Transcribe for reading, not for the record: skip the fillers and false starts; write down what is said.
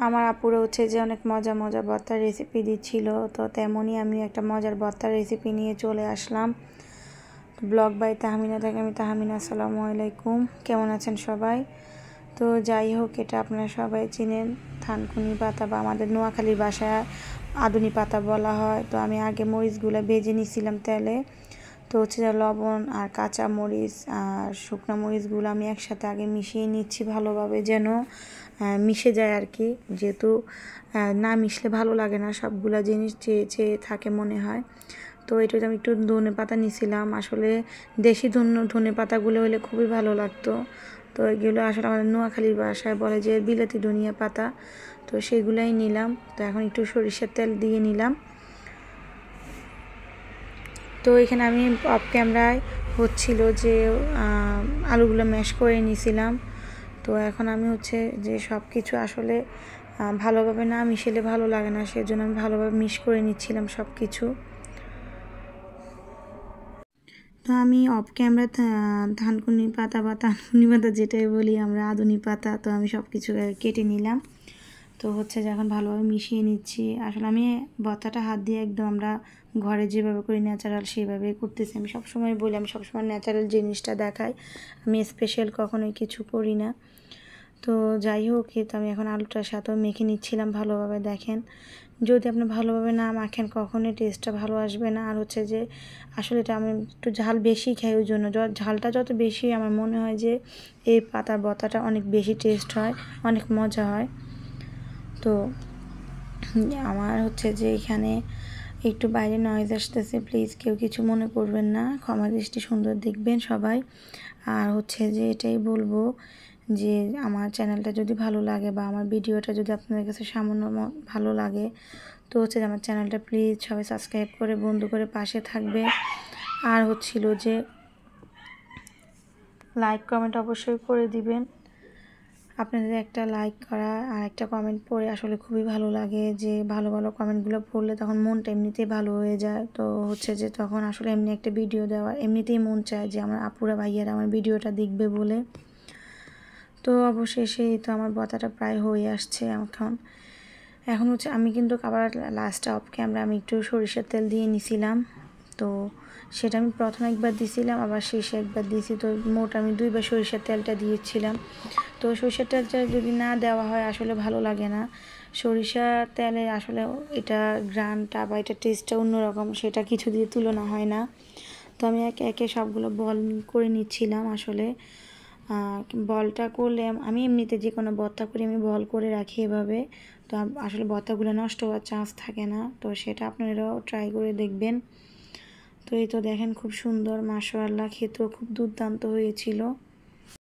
আমার আপুরা হচ্ছে যে অনেক মজা মজা ভর্তার রেসিপি দিচ্ছিল, তো তেমনই আমি একটা মজার ভর্তার রেসিপি নিয়ে চলে আসলাম। ব্লগ বাই তাহমিনা থেকে আমি তাহমিনা। আসসালামু আলাইকুম, কেমন আছেন সবাই? তো যাই হোক, এটা আপনারা সবাই চিনেন, থানকুনি পাতা বা আমাদের নোয়াখালীর ভাষায় আদুনি পাতা বলা হয়। তো আমি আগে মরিচগুলো ভেজে নিয়েছিলাম তেলে। তো হচ্ছে যে লবণ আর কাঁচা মরিচ আর শুকনো মরিচগুলো আমি একসাথে আগে মিশিয়ে নিচ্ছি ভালোভাবে, যেন মিশে যায় আর কি, যেহেতু না মিশলে ভালো লাগে না, সবগুলা জিনিস চেয়ে চেয়ে থাকে মনে হয়। তো এটাতে আমি একটু ধনে পাতা নিয়েছিলাম, আসলে দেশি ধনে পাতাগুলো হলে খুবই ভালো লাগতো। তো এগুলো আসলে আমাদের নোয়াখালীর ভাষায় বলে যে বিলাতি ধনিয়া পাতা, তো সেগুলাই নিলাম। তো এখন একটু সরিষার তেল দিয়ে নিলাম। তো এখানে আমি অফ ক্যামেরায় হচ্ছিল যে আলুগুলো ম্যাশ করে নিয়েছিলাম। তো এখন আমি হচ্ছে যে সব কিছু আসলে ভালোভাবে না মিশালে ভালো লাগে না, সেজন্য আমি ভালোভাবে মিশ করে নিচ্ছিলাম সব কিছু। তো আমি অফ ক্যামেরা থানকুনি পাতা বা থানকুনি পাতা যেটাই বলি আমরা, আদুনি পাতা, তো আমি সব কিছু কেটে নিলাম। তো হচ্ছে যে এখন ভালোভাবে মিশিয়ে নিচ্ছি। আসলে আমি ভর্তাটা হাত দিয়ে একদম আমরা ঘরে যেভাবে করি ন্যাচারাল সেভাবে করতেছি। আমি সবসময় বলি আমি সবসময় ন্যাচারাল জিনিসটা দেখাই, আমি স্পেশাল কখনোই কিছু করি না। তো যাই হোক, তো আমি এখন আলুটার সাথেও মেখে নিচ্ছিলাম ভালোভাবে। দেখেন, যদি আপনি ভালোভাবে না মাখেন কখনোই টেস্টটা ভালো আসবে না। আর হচ্ছে যে আসলে এটা আমি একটু ঝাল বেশি খাই, ওই জন্য ঝালটা যত বেশি আমার মনে হয় যে এই পাতার ভর্তাটা অনেক বেশি টেস্ট হয়, অনেক মজা হয়। তো আমার হচ্ছে যে এখানে একটু বাইরে নয়েজ আসতেছে, প্লিজ কেউ কিছু মনে করবেন না, ক্ষমা দৃষ্টি সুন্দর দেখবেন সবাই। আর হচ্ছে যে এটাই বলবো যে আমার চ্যানেলটা যদি ভালো লাগে বা আমার ভিডিওটা যদি আপনাদের কাছে সামান্য ভালো লাগে, তো হচ্ছে যে আমার চ্যানেলটা প্লিজ সবাই সাবস্ক্রাইব করে বন্ধু করে পাশে থাকবে। আর হচ্ছিল যে লাইক কমেন্ট অবশ্যই করে দিবেন। আপনাদের একটা লাইক করা আর একটা কমেন্ট পড়ে আসলে খুবই ভালো লাগে, যে ভালো ভালো কমেন্টগুলো পড়লে তখন মনটা এমনিতেই ভালো হয়ে যায়। তো হচ্ছে যে তখন আসলে এমনি একটা ভিডিও দেওয়ার এমনিতেই মন চায় যে আমার আপুরা ভাইয়ারা আমার ভিডিওটা দেখবে বলে। তো অবশেষে তো আমার ভর্তাটা প্রায় হয়ে আসছে। এখন হচ্ছে আমি কিন্তু আবার লাস্টে অফ ক্যামেরা আমি একটু সরিষার তেল দিয়ে নিছিলাম। তো সেটা আমি প্রথমে একবার দিয়েছিলাম, আবার শেষে একবার দিয়েছি। তো মোট আমি দুইবার সরিষার তেলটা দিয়েছিলাম। তো সরিষার তেলটা যদি না দেওয়া হয় আসলে ভালো লাগে না। সরিষার তেলে আসলে এটা গ্রানটা বা এটা টেস্টটা অন্যরকম, সেটা কিছু দিয়ে তুলনা হয় না। তো আমি একে একে সবগুলো বল করে নিচ্ছিলাম। আসলে বলটা করলে আমি এমনিতে যে কোনো ভর্তা করি আমি বল করে রাখি এভাবে। তো আসলে ভর্তাগুলো নষ্ট হওয়ার চান্স থাকে না, তো সেটা আপনারাও ট্রাই করে দেখবেন। তো এই তো দেখেন, খুব সুন্দর, মাশাআল্লাহ, খেতেও খুব দুর্দান্ত হয়েছিল।